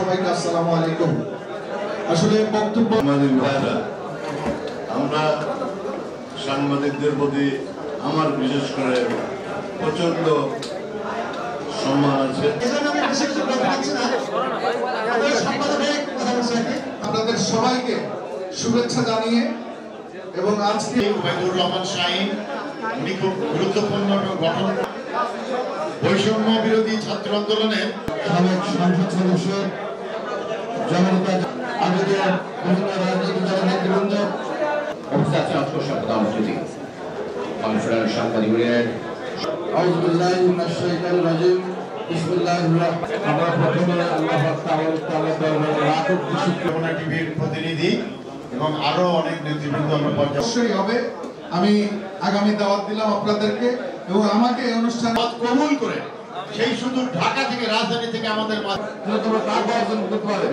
সবাইকে আসসালামু আলাইকুম। আসলে বক্তব্য আমরা সাংবাদিকদের প্রতি আমার বিশেষ করে প্রচন্ড সম্মান আছে। আপনাদের সবাইকে শুভেচ্ছা জানিয়ে এবং আজকে ওবায়দুর রহমান শাহীন উনি খুব গুরুত্বপূর্ণ এবং গঠন বৈষম্য বিরোধী ছাত্র আন্দোলনের সাবেক সংসদ সদস্য জনতা আবেদন বিভিন্ন রাজনৈতিক দলের নেতৃবৃন্দ অবস্থা সংস্কর্ষ প্রধান অতিথি কনফারেন্স সাংবাদিক ইউনিয়ন আউযুবিল্লাহি মিনাশ শাইতানির রাজিম বিসমিল্লাহির রাহমানির আমরা প্রথমে আল্লাহ তাআলার দরবারে লাখো যমুনা টিভির প্রতিনিধি এবং আরো অনেক নেতৃবৃন্দ অবশ্যই হবে। আমি আগামী দাওয়াত দিলাম আপনাদেরকে এবং আমাকে এই অনুষ্ঠান কবুল করে সেই শুধু ঢাকা থেকে রাজধানী থেকে আমাদের অর্জন করতে পারে।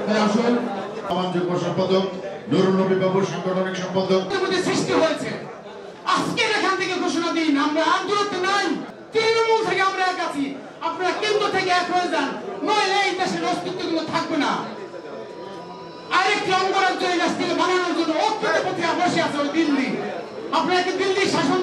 তাই আসুন যোগ্য সম্পাদক নুরুল নবী বাবুর সাংগঠনিক সম্পাদক সৃষ্টি হয়েছে। আজকে এখান থেকে ঘোষণা দিন আমরা আন্দোলন নাই, তৃণমূল থেকে আমরা এক আছি, আপনারা কেন্দ্র থেকে এক হয়ে যান, নইলে এই দেশের অস্তিত্বগুলো থাকবে না। আরেকটি অঙ্গরাজ্য এই দেশ থেকে বানানোর জন্য ঐক্যের প্রতি বসে আছে ওই দিল্লি। আপনারা কি দিল্লির শাসন